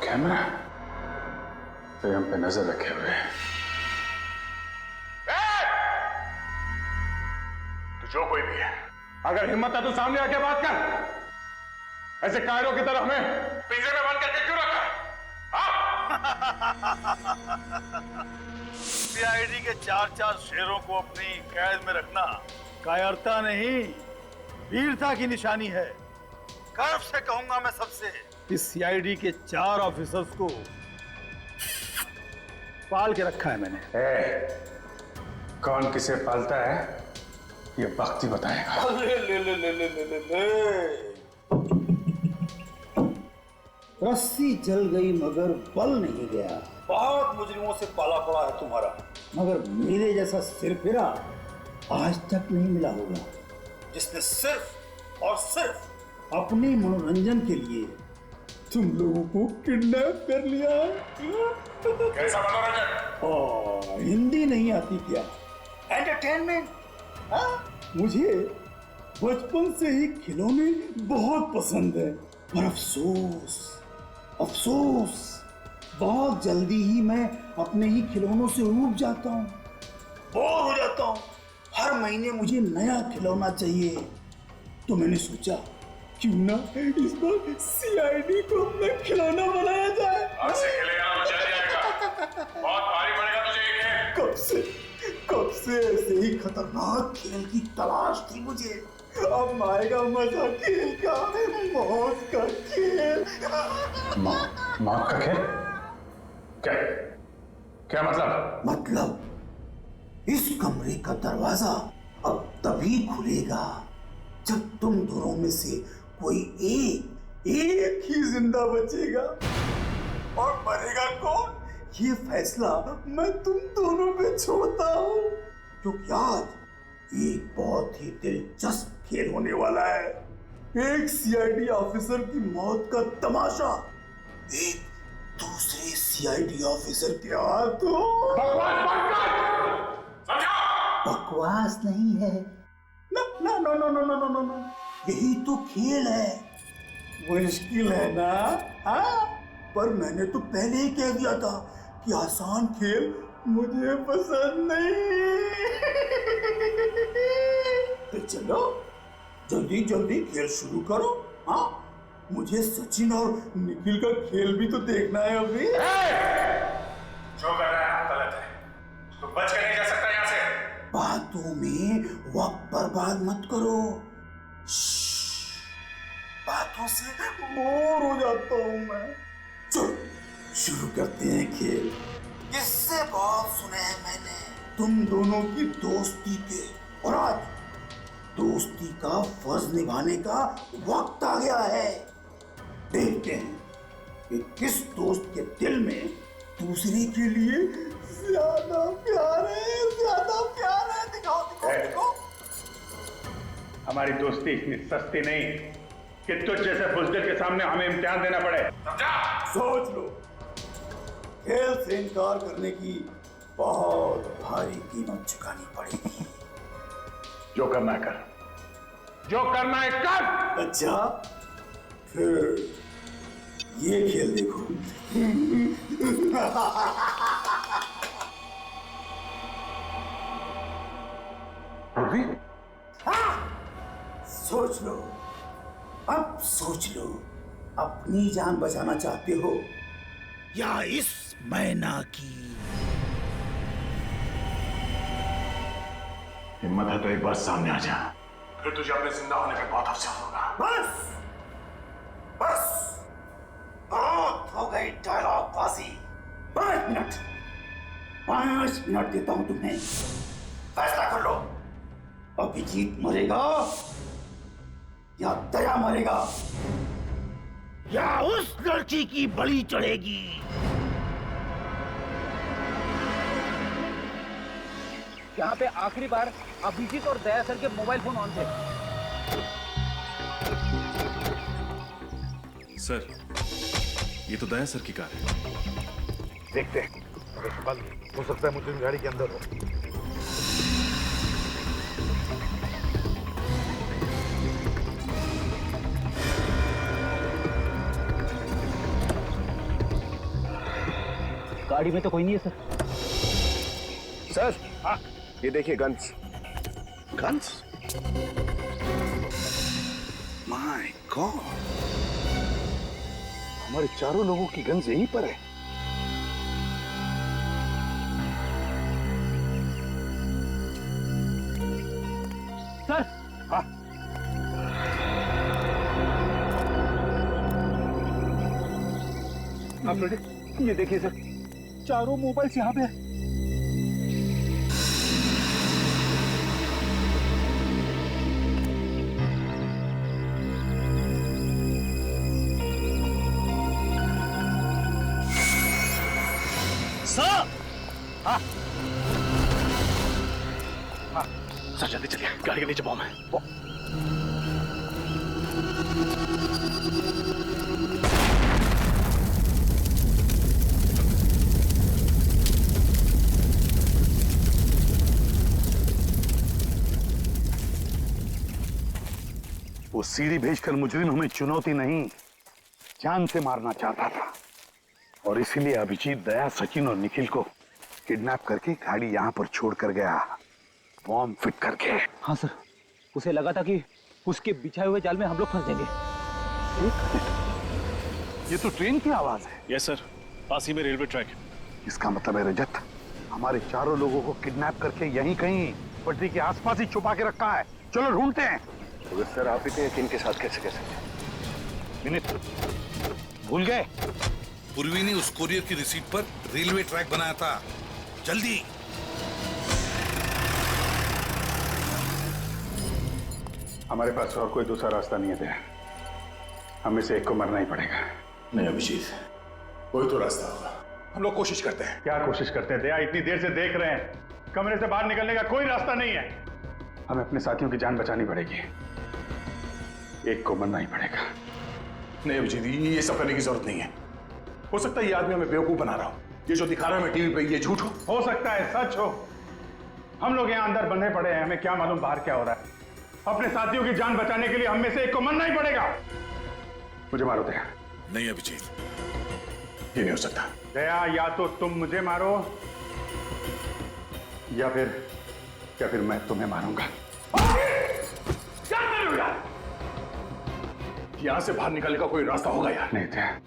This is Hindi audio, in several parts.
कैमरा फिर हम पे नजर रखे हुए हैं। तो जो कोई भी है, अगर हिम्मत है तो सामने आके बात कर। ऐसे कायरों की तरह हमें पिंजरे में बंद करके क्यों रखा है? सीआईडी के 4-4 शेरों को अपनी कैद में रखना कायरता नहीं, वीरता की निशानी है। गर्व से कहूंगा मैं सबसे, इस सीआईडी के 4 ऑफिसर्स को पाल के रखा है मैंने। कौन किसे पालता है ये वक्त ही बताएगा। ले। रस्सी जल गई मगर बल नहीं गया। बहुत मुजरिमों से पाला पड़ा है तुम्हारा, मगर मेरे जैसा सिरफिरा आज तक नहीं मिला होगा, जिसने सिर्फ और सिर्फ अपने मनोरंजन के लिए तुम लोगों को किडनैप कर लिया। कैसा मनोरंजन? हिंदी नहीं आती क्या? एंटरटेनमेंट। मुझे बचपन से ही खिलौने बहुत पसंद है, पर अफसोस बहुत जल्दी ही मैं अपने ही खिलौनों से ऊब जाता हूँ, बोर हो जाता हूँ। हर महीने मुझे नया खिलौना चाहिए, तो मैंने सोचा क्यों ना इस बार सीआईडी को अपना खिलौना बनाया जाए। आज से खेलेगा तो चल जाएगा, बहुत भारी पड़ेगा तुझे ये खेल। कब से ऐसे ही खतरनाक खेल की तलाश थी मुझे। अब आएगा मजा खेल का, मौत का खेल। मौत का खेल? क्या मतलब इस कमरे का दरवाजा अब तभी खुलेगा जब तुम दोनों में से कोई एक ही जिंदा बचेगा, और मरेगा कौन ये फैसला मैं तुम दोनों पे छोड़ता हूँ, क्योंकि आज एक बहुत ही दिलचस्प खेल होने वाला है। एक सीआईडी ऑफिसर की मौत का तमाशा एक दूसरे सीआईडी ऑफिसर के हाथों। बकवास नहीं है ना, यही तो खेल है। मुश्किल है ना? पर मैंने तो पहले ही कह दिया था कि आसान खेल मुझे पसंद नहीं। तो चलो जल्दी खेल शुरू करो। मुझे सचिन और निखिल का खेल भी तो देखना है अभी। जो कर रहा है गलत है, तो बच के नहीं जा सकता यहाँ से। बातों में वक्त बर्बाद मत करो। बातों से बोर हो जाता हूँ मैं। चलो शुरू करते हैं खेल। किससे बहुत सुने हैं मैंने तुम दोनों की दोस्ती के, और आज दोस्ती का फर्ज निभाने का वक्त आ गया है। देखते हैं कि किस दोस्त के दिल में दूसरे के लिए ज्यादा प्यार है। दिखाओ। हमारी दोस्ती इतनी सस्ती नहीं कि तुझ जैसे बुज़दिल के सामने हमें इम्तिहान देना पड़े, समझा? सोच लो, खेल से इनकार करने की बहुत भारी कीमत चुकानी पड़ेगी। जो करना है कर, जो करना है कर। अच्छा फिर ये खेल देखो। सोच लो, अब सोच लो, अपनी जान बचाना चाहते हो या इस मैना की? हिम्मत है तो एक बार सामने आ जा, फिर तुझे अपने जिंदा होने पे बहुत अफसोस होगा। बस बहुत हो गई डायलॉग बाजी। 5 मिनट देता हूं तुम्हें, फैसला कर लो। अभिजीत मरेगा या दया मरेगा, या उस लड़की की बलि चढ़ेगी। यहाँ पे आखिरी बार अभिजीत और दया सर के मोबाइल फोन ऑन थे। सर, ये तो दया सर की कार है। देखते हैं, अगर बंद हो सकता है मुझे गाड़ी के अंदर हो। गाड़ी में तो कोई नहीं है सर। सर हाँ ये देखिए गन्स। गन्स? माय गॉड, हमारे चारों लोगों की गन्स यहीं पर है। सर हाँ आप रेडी? ये देखिए सर, चारों मोबाइल्स यहाँ पे है। सर जल्दी चलिए, गाड़ी के नीचे बॉम्ब है। वो सीढ़ी भेजकर मुजरिम हमें चुनौती नहीं, जान से मारना चाहता था, और इसीलिए अभिजीत, दया, सचिन और निखिल को किडनैप करके गाड़ी यहाँ पर छोड़कर गया, बॉम्ब फिट करके। हाँ सर, उसे लगा था कि उसके बिछाए हुए जाल में हम लोग फंस जाएंगे। ये तो ट्रेन की आवाज है। यस सर, पास ही में रेलवे ट्रैक है। इसका मतलब है रजत हमारे चारों लोगों को किडनैप करके यहीं कहीं पटरी के आसपास ही छुपा के रखा है। चलो ढूंढते हैं। तो सर आप इतने यकीन के साथ कैसे कह सकते हैं? भूल गए? पूर्वी ने उस कोरियर की रिसीट पर रेलवे ट्रैक बनाया था। जल्दी। हमारे पास और कोई दूसरा रास्ता नहीं है दया, हमें से एक को मरना ही पड़ेगा। नहीं अभिजीत, कोई तो रास्ता होगा, हम लोग कोशिश करते हैं। क्या कोशिश करते हैं दया? इतनी देर से देख रहे हैं, कमरे से बाहर निकलने का कोई रास्ता नहीं है। हमें अपने साथियों की जान बचानी पड़ेगी, एक को मरना ही पड़ेगा। नहीं अभिजीत, ये सब करने की जरूरत नहीं है। हो सकता है ये आदमी हमें बेवकूफ बना रहा हो, ये जो दिखा रहा है हमें टीवी पे ये झूठ हो सकता है सच हो। हम लोग यहाँ अंदर बंधे पड़े हैं, हमें क्या मालूम बाहर क्या हो रहा है। अपने साथियों की जान बचाने के लिए हम में से एक को मरना ही पड़ेगा। मुझे मारो दया। नहीं अभिजीत, ये नहीं हो सकता। दया, या तो तुम मुझे मारो या फिर मैं तुम्हें मारूंगा। क्या कर रहे हो यार? यहां से बाहर निकलने का कोई रास्ता होगा यार? नहीं दया।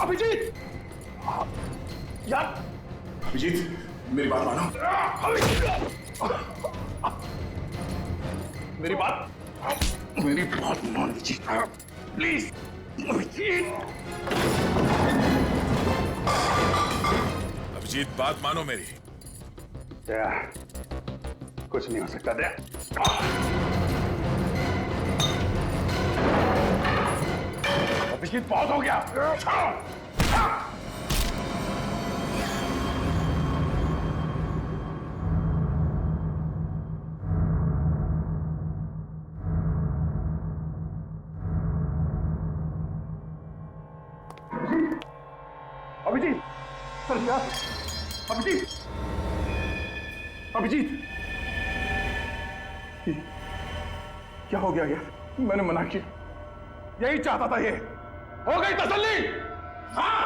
अभिजीत यार, अभिजीत मेरी बात मानो, मेरी बात मान अभिजीत, प्लीज अभिजीत बात मानो मेरी। दया, कुछ नहीं हो सकता दया। अभिजीत बहुत हो गया। अभिजीत सर, यार अभिजीत, अभिजीत क्या हो गया यार? मैंने मना किया, यही चाहता था। ये हो गई तसल्ली? हाँ।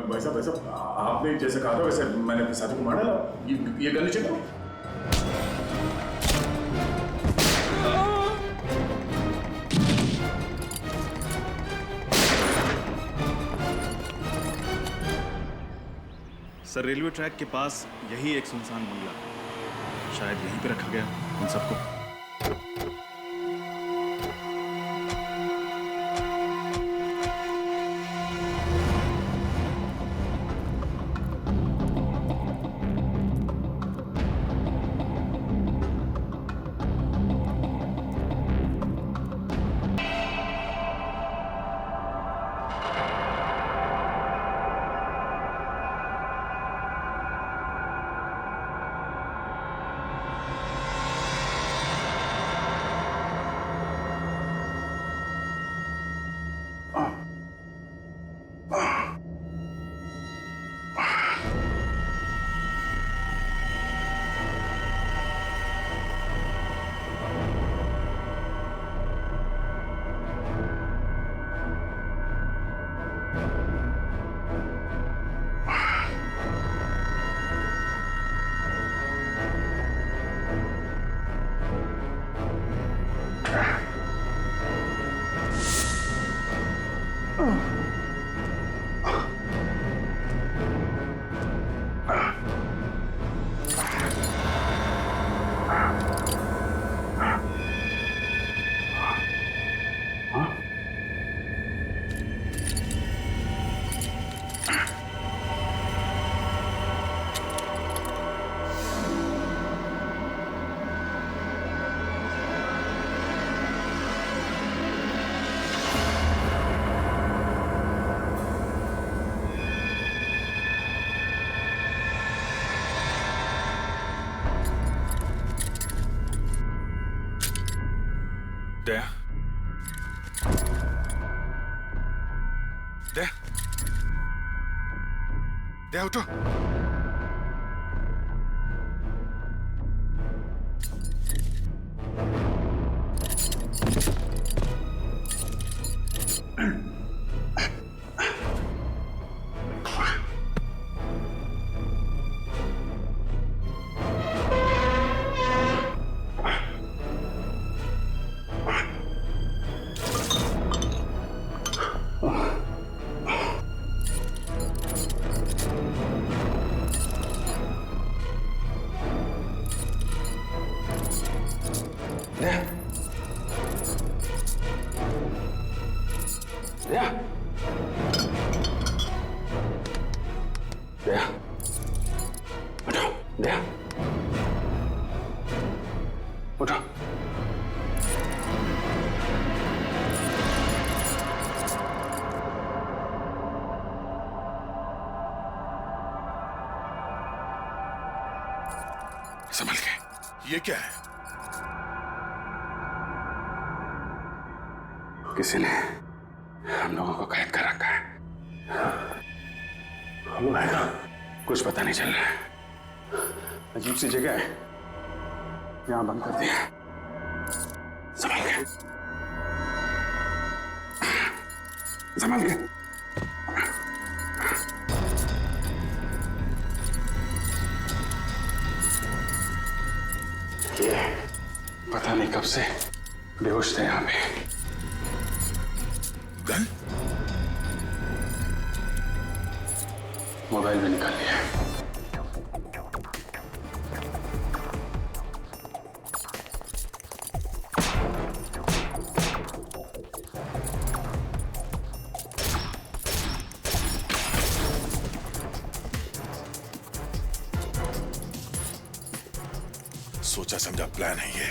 भाई साहब, आपने जैसे कहा था वैसे मैंने अपने साथी को मार डाला। ये गन नीचे दो। सर रेलवे ट्रैक के पास यही एक सुनसान बंगला, शायद यहीं पे रखा गया उन सबको। दया, दया, दया उठो। संभल के। ये क्या है? किसी ने हम लोगों को कैद कर रखा है। हम लोग है ना, कुछ पता नहीं चल रहा है। अजीब सी जगह है, यहां बंद कर दिया। संभल के, संभल के। ये पता नहीं कब से बेहोश थे यहां पे। गन? मोबाइल भी निकाल लिया। सोचा समझा प्लान है ये,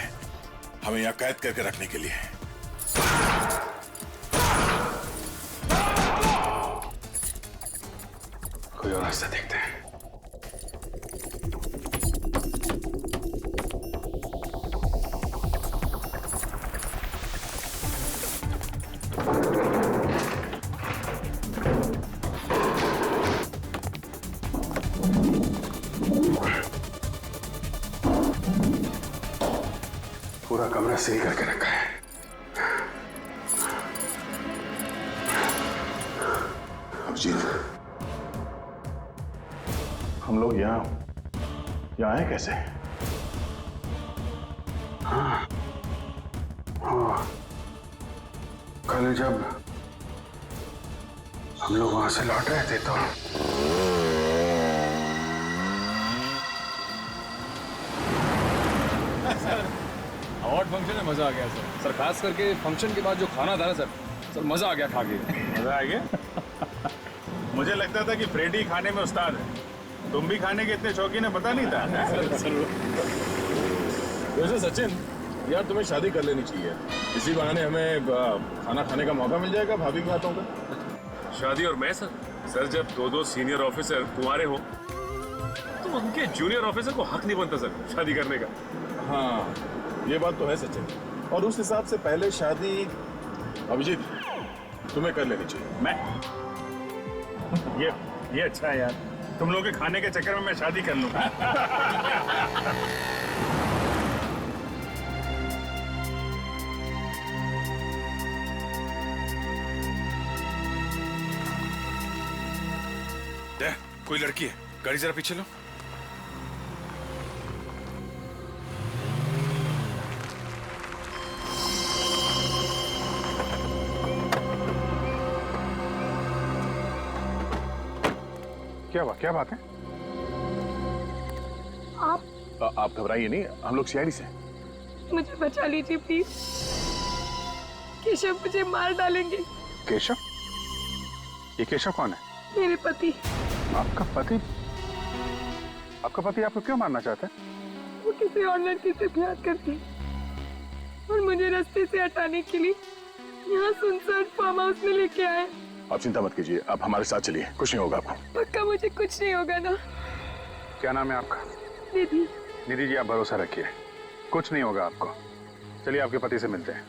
हमें यहां कैद करके रखने के लिए। कोई और रास्ता देखते हैं। पूरा कमरा सील करके रखा है। अभिजीत, हम लोग यहाँ आए कैसे? हाँ, कल जब हम लोग वहां से लौट रहे थे तो अवार्ड फंक्शन में मजा आ गया सर। खास करके फंक्शन के बाद जो खाना था ना सर मजा आ गया खा के। मजा आ गया? मुझे लगता था कि फ्रेडी खाने में उस्ताद है, तुम भी खाने के इतने शौकीन है पता नहीं था। वैसे सचिन यार, तुम्हें शादी कर लेनी चाहिए। इसी बहाने हमें खाना खाने का मौका मिल जाएगा भाभी के हाथों का। शादी और मैं सर जब दो सीनियर ऑफिसर कुंवारे हो तो उनके जूनियर ऑफिसर को हक नहीं बनता सर शादी करने का। हाँ, ये बात तो है सचिन। और उस हिसाब से पहले शादी अभिजीत तुम्हें कर लेनी चाहिए। मैं ये अच्छा है यार, तुम लोग के खाने के चक्कर में मैं शादी कर लूं। दया, कोई लड़की है, गाड़ी जरा पीछे लो। क्या हुआ? क्या बात है? आप घबराइए नहीं, हम लोग सीआईडी से। मुझे बचा लीजिए प्लीज। केशव मुझे मार डालेंगे। केशव? ये केशव कौन है? मेरे पति। आपका पति? आपका पति आपको क्यों मारना चाहता है? वो किसी और लड़की से प्यार करती है और मुझे रास्ते से हटाने के लिए यहाँ सुनसान फार्म हाउस में लेके आए। आप चिंता मत कीजिए, आप हमारे साथ चलिए, कुछ नहीं होगा आपको। पक्का मुझे कुछ नहीं होगा ना? क्या नाम है आपका? निधि। निधि जी, आप भरोसा रखिए, कुछ नहीं होगा आपको। चलिए आपके पति से मिलते हैं।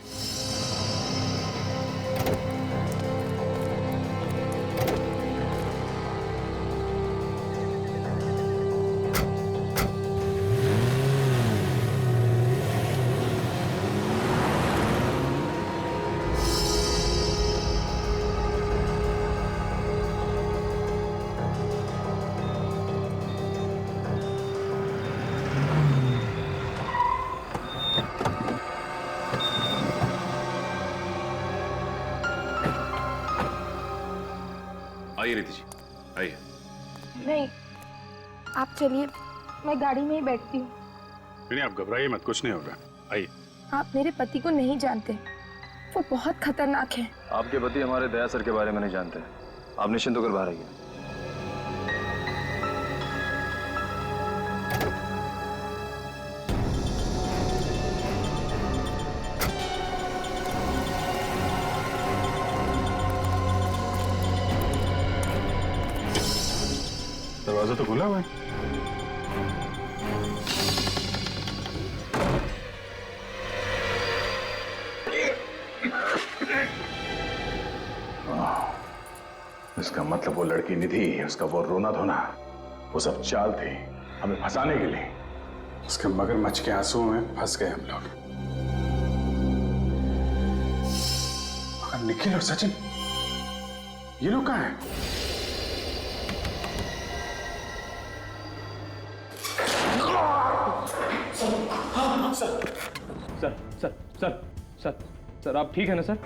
आइए रीति जी, आइए। नहीं, आप चलिए, मैं गाड़ी में ही बैठती हूँ। नहीं, आप घबराइए मत, कुछ नहीं होगा। आइए। आप मेरे पति को नहीं जानते, वो बहुत खतरनाक है। आपके पति हमारे दया सर के बारे में नहीं जानते। आप निश्चिंत होकर बाहर आइए। दरवाजा तो खुला हुआ है। इसका मतलब वो लड़की निधि, उसका वो रोना धोना, वो सब चाल थी हमें फंसाने के लिए। उसके मगरमच्छ के आंसुओं में फंस गए हम लोग। मगर निखिल और सचिन, ये लोग कहाँ हैं? सर आप ठीक है ना सर?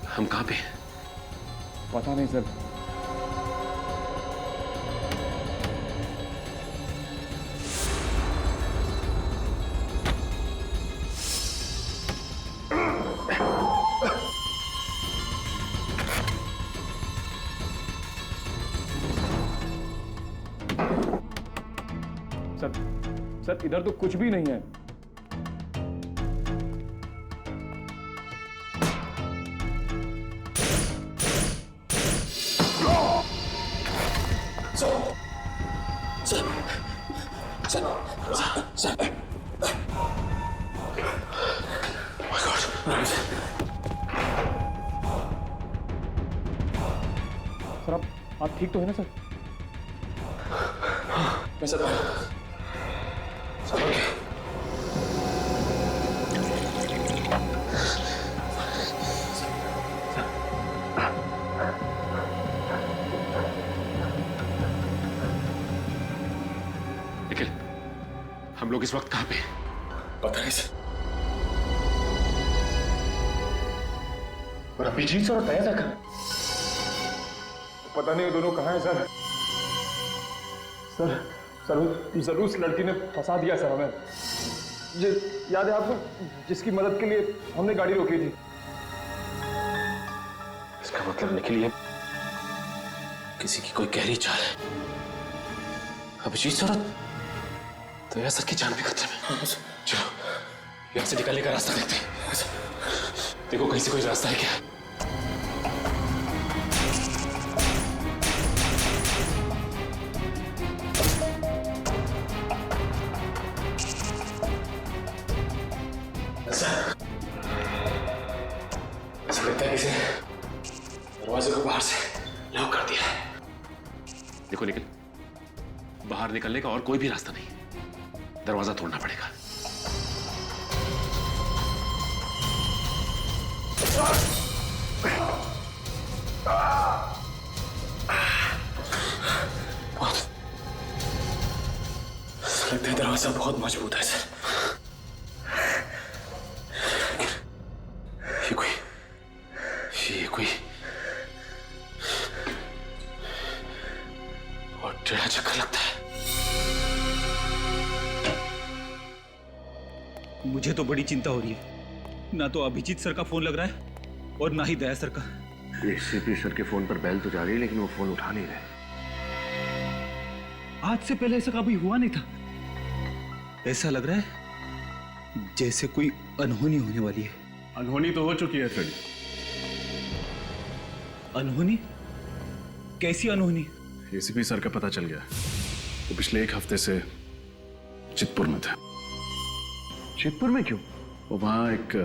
हम कहाँ पे? पता नहीं सर। सर इधर तो कुछ भी नहीं है। सर आप ठीक तो है ना सर? मैं सर निखिल, हम लोग इस वक्त कहाँ पे? पता नहीं सर। और अभिजीत सर और दया सर पता नहीं वो दोनों कहाँ हैं सर। सर जरूर उस लड़की ने फंसा दिया सर हमें। ये याद है आपको, जिसकी मदद के लिए हमने गाड़ी रोकी थी? इसका मतलब निखिल ये किसी की कोई गहरी चाल है। अभिजीत सर तो यह सर की जान भी खतरे में। चलो यहाँ से निकलने का रास्ता देखते हैं। देखो कहीं से कोई रास्ता है क्या? ऐसा लगता है किसी ने दरवाजे को बाहर से लॉक कर दिया है। देखो निखिल, बाहर निकलने का और कोई भी रास्ता नहीं, दरवाजा तोड़ना पड़ेगा। लगता है दरवाजा बहुत मजबूत है सर। ये कोई बहुत टेढ़ा चक्कर लगता है। मुझे तो बड़ी चिंता हो रही है। ना तो अभिजीत सर का फोन लग रहा है और ना ही दया सर का। एसीपी सर के फोन पर बेल तो जा रही है लेकिन वो फोन उठा नहीं रहे। आज से पहले ऐसा कभी हुआ नहीं था। ऐसा लग रहा है जैसे कोई अनहोनी होने वाली है। अनहोनी तो हो चुकी है सर। अनहोनी? कैसी अनहोनी? एसीपी सर का पता चल गया। वो पिछले एक हफ्ते से चितपुर में थे। चितपुर में क्यों? वो वहां एक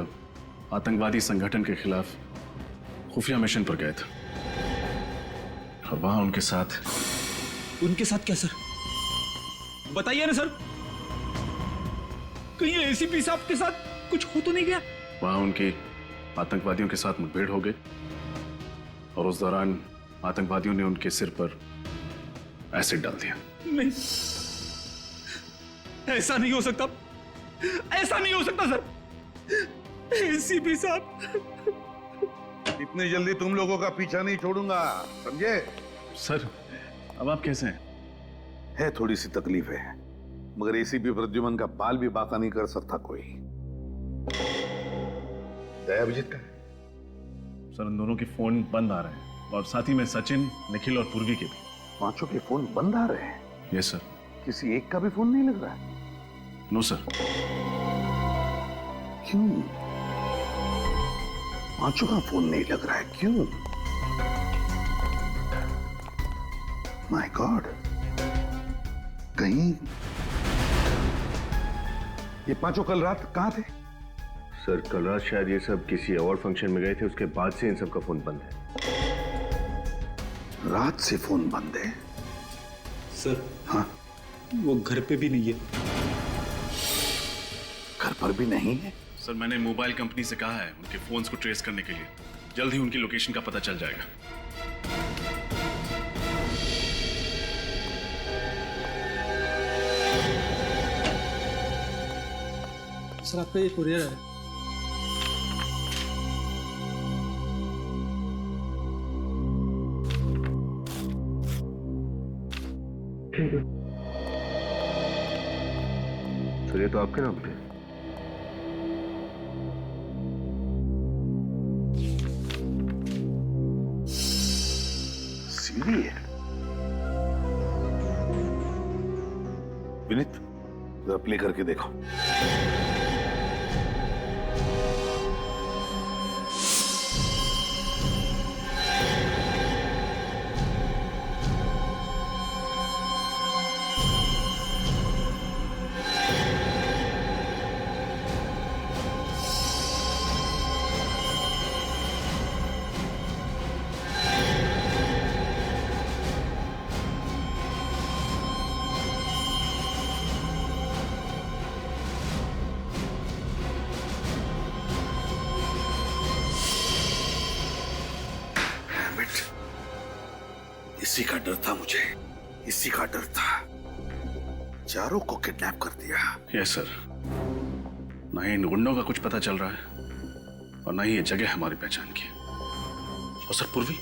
आतंकवादी संगठन के खिलाफ खुफिया मिशन पर गए थे और वहां उनके साथ क्या सर? बताइए ना सर, कहीं एसीपी साहब के साथ कुछ हो तो नहीं गया? वहां उनकी आतंकवादियों के साथ मुठभेड़ हो गई और उस दौरान आतंकवादियों ने उनके सिर पर एसिड डाल दिया। नहीं, ऐसा नहीं हो सकता, ऐसा नहीं हो सकता सर। एसीपी साहब, इतनी जल्दी तुम लोगों का पीछा नहीं छोड़ूंगा, समझे? सर, अब आप कैसे हैं? है थोड़ी सी तकलीफ है, मगर एसीपी प्रद्युमन का बाल भी बाका नहीं कर सकता कोई। दया अभिजीत का है? सर, उन दोनों के फोन बंद आ रहे हैं और साथ ही में सचिन, निखिल और पूर्वी के भी। पांचों के फोन बंद आ रहे हैं? Yes sir. किसी एक का भी फोन नहीं लग रहा है? No sir. क्यों? पांचों का फोन नहीं लग रहा है, क्यों? माय गॉड, कहीं ये पांचों कल रात कहां थे? सर, कल रात शायद ये सब किसी अवार्ड फंक्शन में गए थे, उसके बाद से इन सब का फोन बंद है। रात से फोन बंद है? सर, हाँ, वो घर पे भी नहीं है। घर पर भी नहीं है? सर, मैंने मोबाइल कंपनी से कहा है उनके फोन्स को ट्रेस करने के लिए। जल्द ही उनकी लोकेशन का पता चल जाएगा। सर, आपका ये कुरियर है। सर, ये तो आपके नाम पे। सीढ़ी है। विनीत, जरा प्ले करके देखो। इसी का डर था मुझे, इसी का डर था। चारों को किडनैप कर दिया। Yes sir. ना ही इन गुंडों का कुछ पता चल रहा है और ना ही ये जगह हमारी पहचान की। और सर, पूर्वी,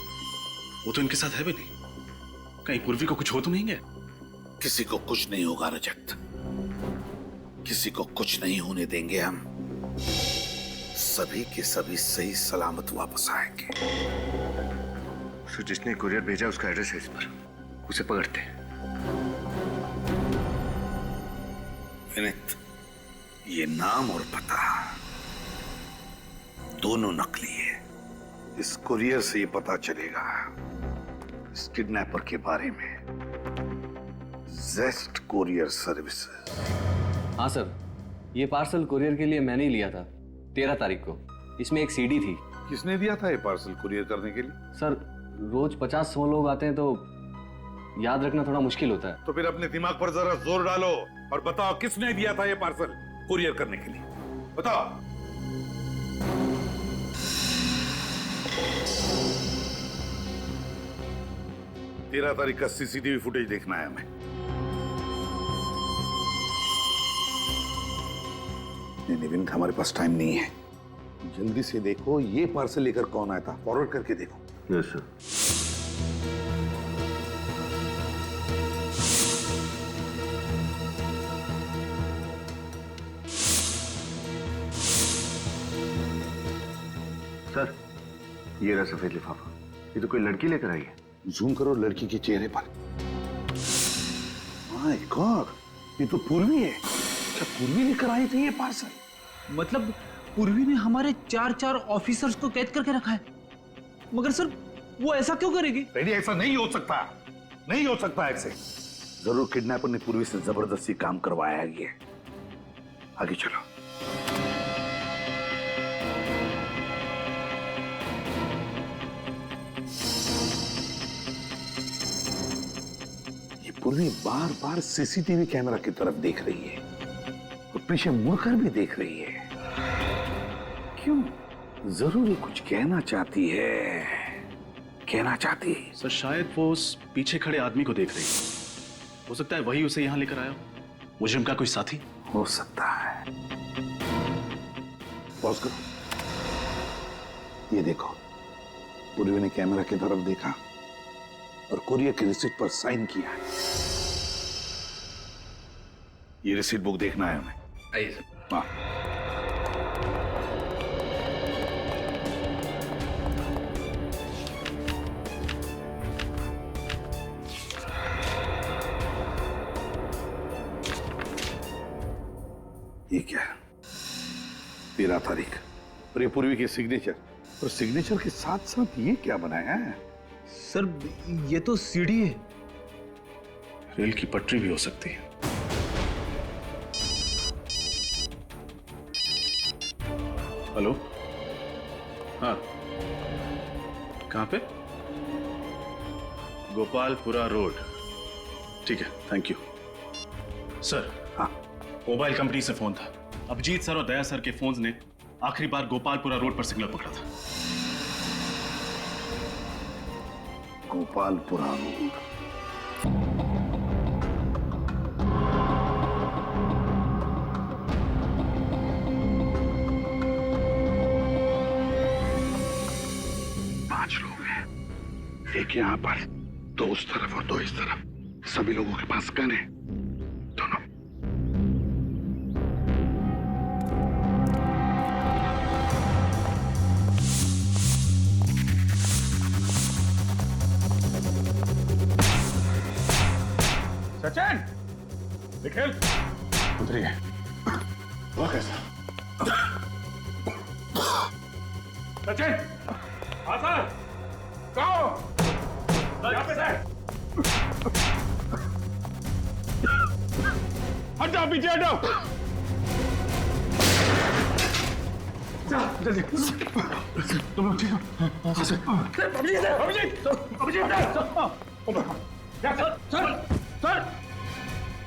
वो तो इनके साथ है भी नहीं। कहीं पूर्वी को कुछ हो तो नहीं गया? किसी को कुछ नहीं होगा रजत, किसी को कुछ नहीं होने देंगे हम। सभी के सभी सही सलामत वापस आएंगे। सर, जिसने कुरियर भेजा उसका एड्रेस है इस पर, उसे पकड़ते हैं। विनीत, ये नाम और पता दोनों नकली है। इस कुरियर से ये पता चलेगा इस किडनैपर के बारे में। जेस्ट कुरियर सर्विसेज। हाँ सर, ये पार्सल कुरियर के लिए मैंने ही लिया था 13 तारीख को। इसमें एक सीडी थी। किसने दिया था ये पार्सल कुरियर करने के लिए? सर, रोज 50-100 लोग आते हैं तो याद रखना थोड़ा मुश्किल होता है। तो फिर अपने दिमाग पर जरा जोर डालो और बताओ किसने दिया था ये पार्सल कुरियर करने के लिए? बताओ। तेरह तारीख का सीसीटीवी फुटेज देखना है हमें। नहीं विनीत, हमारे पास टाइम नहीं है। जल्दी से देखो ये पार्सल लेकर कौन आया था, फॉरवर्ड करके देखो। Yes sir. सर, ये रहा सफेद लिफाफा। ये तो कोई लड़की लेकर आई है। जूम करो लड़की के चेहरे पर। माय गॉड, ये तो पूर्वी है। क्या पूर्वी लेकर आई थी ये पार्सल? मतलब पूर्वी ने हमारे 4 ऑफिसर्स को कैद करके रखा है। मगर सर, वो ऐसा क्यों करेगी? रेडी, ऐसा नहीं हो सकता, नहीं हो सकता ऐसे। जरूर किडनैपर ने पूर्वी से जबरदस्ती काम करवाया है ये। आगे चलो। ये पूर्वी बार बार सीसीटीवी कैमरा की तरफ देख रही है और पीछे मुड़कर भी देख रही है। क्यों? जरूर ये कुछ कहना चाहती है। कहना चाहती है। सर शायद वो उस पीछे खड़े आदमी को देख रही है। हो सकता है वही उसे यहां लेकर आया हो। मुजरिम का कोई साथी हो सकता है। पॉज करो। ये देखो, पूर्वी ने कैमरा की तरफ देखा और कुरियर की रिसीट पर साइन किया। ये रिसीट बुक देखना है हमें। आइए सर। हाँ। ये क्या है? 13 तारीख और ये पूर्वी की सिग्नेचर, और सिग्नेचर के साथ साथ ये क्या बनाया है? सर ये तो सीढ़ी है। रेल की पटरी भी हो सकती है। हेलो, हाँ, कहां पे? गोपालपुरा रोड। ठीक है, थैंक यू सर। हाँ, मोबाइल कंपनी से फोन था। अभिजीत सर और दया सर के फोन्स ने आखिरी बार गोपालपुरा रोड पर सिग्नल पकड़ा था। गोपालपुरा रोड। पांच लोग हैं, एक यहां पर, दो उस तरफ और दो इस तरफ। सभी लोगों के पास गन है, दोनों। सचिन, निखिल, उतरिए। वो कैसा? सचिन, हाँ सर, कहो, यहाँ पे सर। हट जाओ, पीछे हटो। जल्दी, तुम लोग ठीक हो? हाँ sir. Abhijit, Abhijit, Abhijit, sir, sir,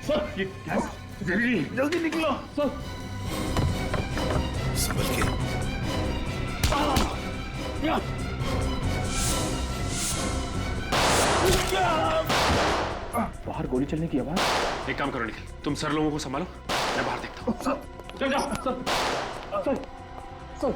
sir, ये गैस जल्दी जल्दी निकलो सर। संभल के। बाहर गोली चलने की आवाज। एक काम करो निखिल, तुम सर लोगों को संभालो, मैं बाहर देखता हूँ। चल जाओ sir, sir, sir.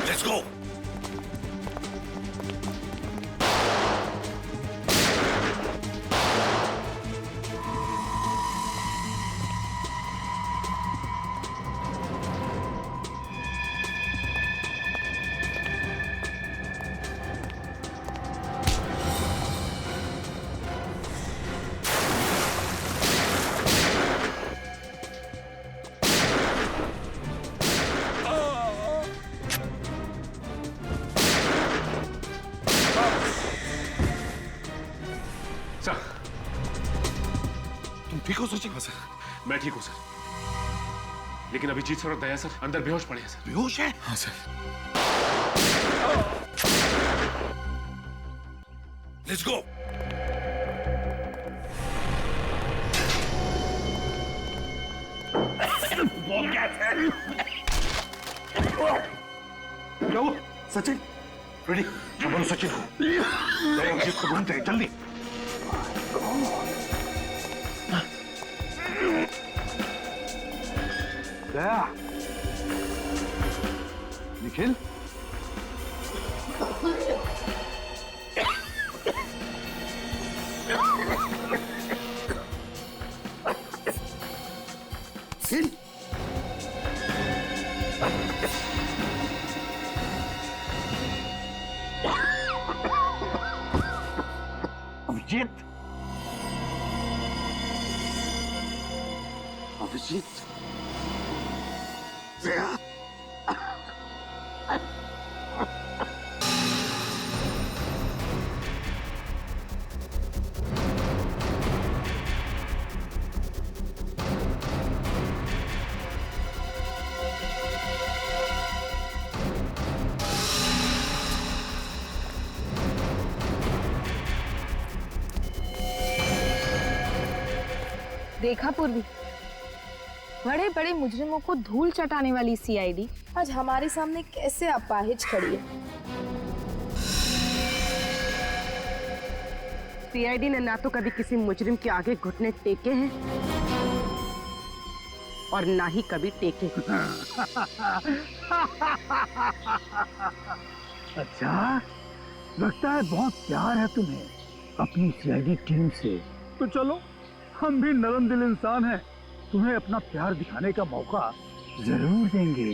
Let's go. ठीक हो सचिन? हाँ सर, मैं ठीक हूँ सर, लेकिन अभिजीत सर और दया सर अंदर बेहोश पड़े हैं सर। बेहोश है? हाँ सर। Let's go. क्या हुआ? सचिन, रेडी? बोलो सचिन को। अभिजीत को ढूंढते हैं, जल्दी। दया, निखिल, फिर अभिजीत, अभिजीत, जया, देखा पूर्वी, बड़े बड़े मुजरिमों को धूल चटाने वाली सीआईडी आज हमारे सामने कैसे अपाहिज खड़ी है। सीआईडी ने ना तो कभी किसी मुजरिम के आगे घुटने टेके हैं और ना ही कभी टेके। अच्छा, लगता है बहुत प्यार है तुम्हें अपनी सीआईडी टीम से। तो चलो, हम भी नरम दिल इंसान हैं, तुम्हें अपना प्यार दिखाने का मौका जरूर देंगे।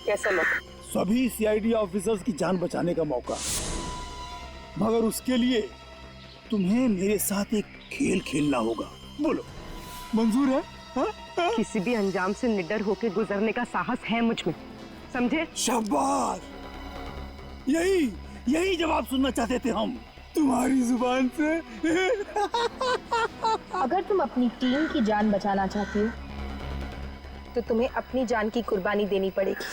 कैसा मौका? सभी सीआईडी ऑफिसर्स की जान बचाने का मौका, मगर उसके लिए तुम्हें मेरे साथ एक खेल खेलना होगा। बोलो, मंजूर है? हा? हा? किसी भी अंजाम से निडर होकर गुजरने का साहस है मुझ में, समझे? शाबाश, यही जवाब सुनना चाहते थे हम तुम्हारी जुबान से। अगर तुम अपनी टीम की जान बचाना चाहती हो तो तुम्हें अपनी जान की कुर्बानी देनी पड़ेगी।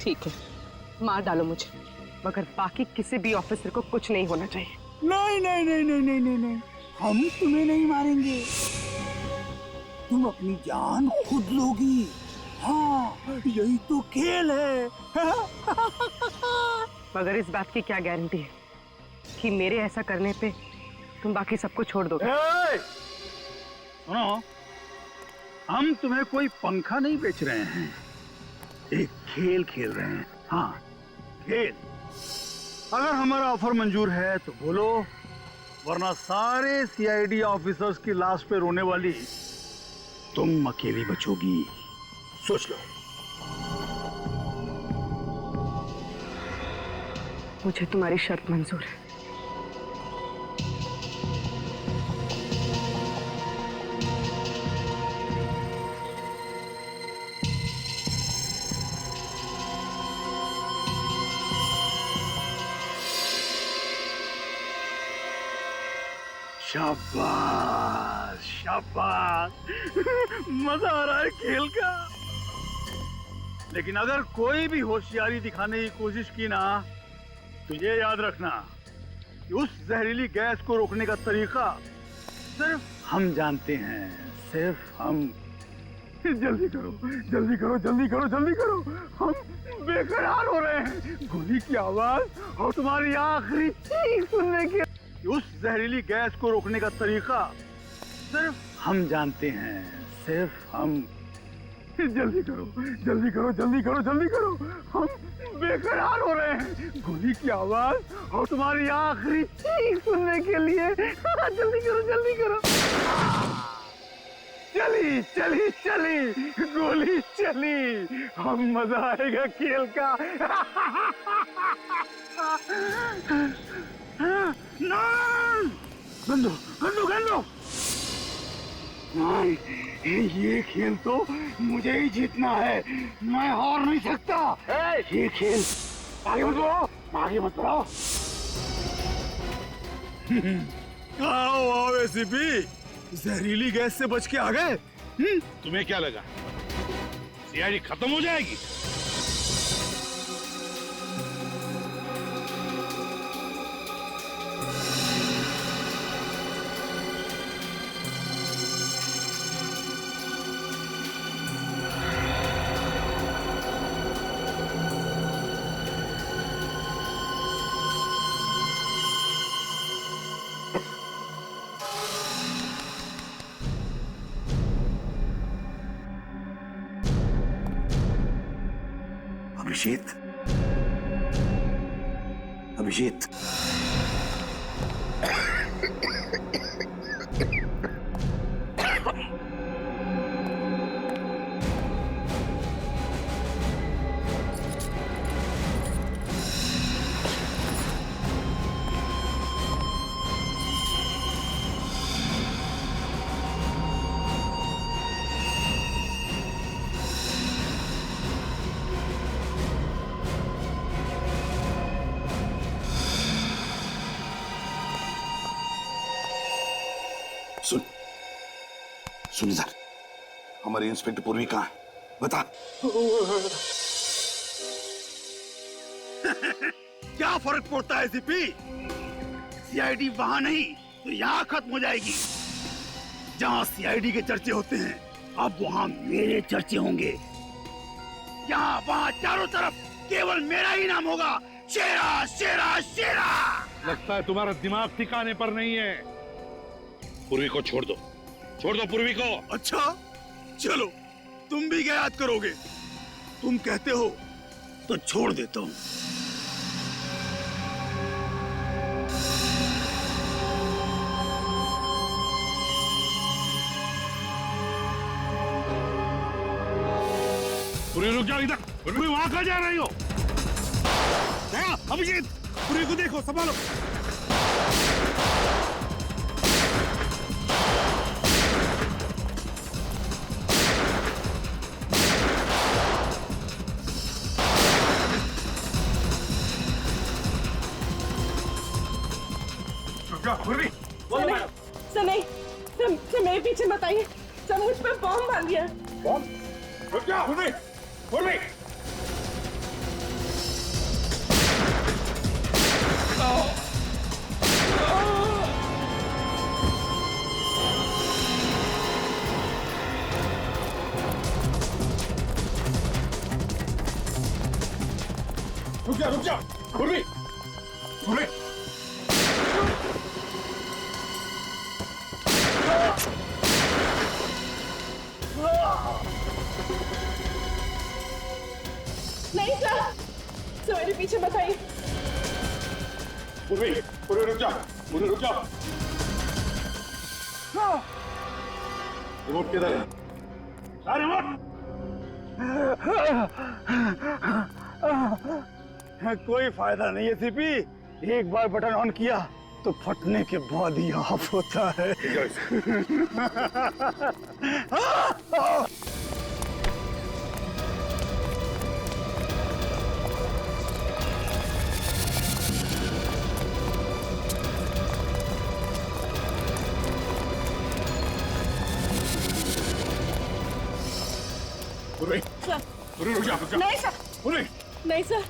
ठीक है, मार डालो मुझे, मगर बाकी किसी भी ऑफिसर को कुछ नहीं होना चाहिए। नहीं नहीं नहीं नहीं नहीं नहीं नहीं, हम तुम्हें नहीं मारेंगे, तुम अपनी जान खुद लोगी। हाँ, यही तो खेल है। मगर इस बात की क्या गारंटी है कि मेरे ऐसा करने पे तुम बाकी सबको छोड़ दोगे? सुनो, हम तुम्हें कोई पंखा नहीं बेच रहे हैं, एक खेल खेल रहे हैं। हाँ, खेल। अगर हमारा ऑफर मंजूर है तो बोलो, वरना सारे सीआईडी ऑफिसर्स की लाश पे रोने वाली तुम अकेली बचोगी। सोच लो। मुझे तुम्हारी शर्त मंजूर है। शाबाश शाबाश, मजा आ रहा है खेल का। लेकिन अगर कोई भी होशियारी दिखाने की कोशिश की ना, तो ये याद रखना कि उस जहरीली गैस को रोकने का तरीका सिर्फ हम जानते हैं, सिर्फ हम। जल्दी करो जल्दी करो जल्दी करो जल्दी करो, हम बेकरार हो रहे हैं। गोली की आवाज और तुम्हारी आखिरी चीख सुनने के। उस जहरीली गैस को रोकने का तरीका सिर्फ हम जानते हैं, सिर्फ हम। जल्दी करो जल्दी करो जल्दी करो जल्दी करो, हम बेकरार हो रहे हैं। गोली की आवाज और तुम्हारी आखिरी चीख सुनने के लिए। जल्दी करो जल्दी करो। चली चली चली, गोली चली, हम मजा आएगा खेल का। गंदो गंदो गंदो, ये खेल तो मुझे ही जीतना है, मैं हार नहीं सकता। ये खेल आगे मत बढ़ो, आगे मत बढ़ो। आओ आओ एसीपी, जहरीली गैस से बच के आ गए। तुम्हें क्या लगा सीआईडी खत्म हो जाएगी? अभिजीत, अभिजीत, सुन इधर, हमारी इंस्पेक्टर पूर्वी कहाँ है? बता। क्या फर्क पड़ता है सीपी? सीआईडी वहां नहीं तो यहाँ खत्म हो जाएगी। जहां सीआईडी के चर्चे होते हैं अब वहां मेरे चर्चे होंगे। यहाँ वहां चारों तरफ केवल मेरा ही नाम होगा, शेरा शेरा शेरा। लगता है तुम्हारा दिमाग ठिकाने पर नहीं है। पूर्वी को छोड़ दो पूर्वी को। अच्छा चलो, तुम भी क्या याद करोगे? तुम कहते हो तो छोड़ देता हूं। पूर्वी रुक जाओ इधर। पूर्वी वहां कहाँ जा रही हो? अभिजीत, पूर्वी को देखो, संभालो। सर नहीं, सर मेरे पीछे मत आइए। सर मुझ पे बॉम्ब बांध दिया। बॉम्ब? रुक जा पूर्वी, पूर्वी। रुक जा पूर्वी, पूर्वी। नहीं सर, सर मेरे पीछे मत आइए। पूर्वी, पूर्वी रुक जा, पूर्वी रुक जा। रिमोट किधर है? रिमोट। कोई फायदा नहीं है सीपी, एक बार बटन ऑन किया तो फटने के बाद ही ऑफ होता है। सर रुक जा। नहीं सर, नहीं सर।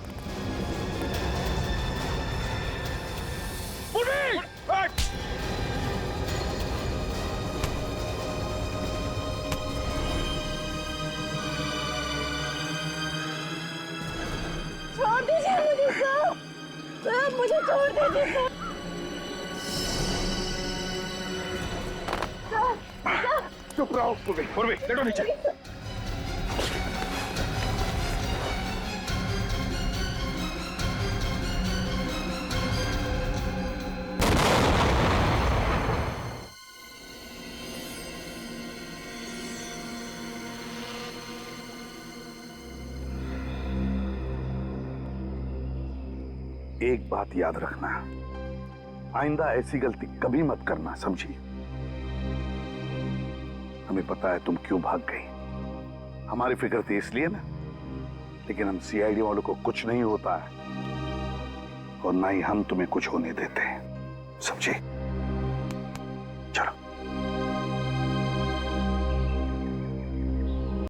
छोड़ दीजिए मुझे सर, सर मुझे छोड़ दीजिए सर। चुप रहो पूर्वी, लेटो नीचे। एक बात याद रखना, आइंदा ऐसी गलती कभी मत करना, समझी? हमें पता है तुम क्यों भाग गई। हमारी फिक्र थी इसलिए ना, लेकिन हम सीआईडी वालों को कुछ नहीं होता है और ना ही हम तुम्हें कुछ होने देते हैं, समझे?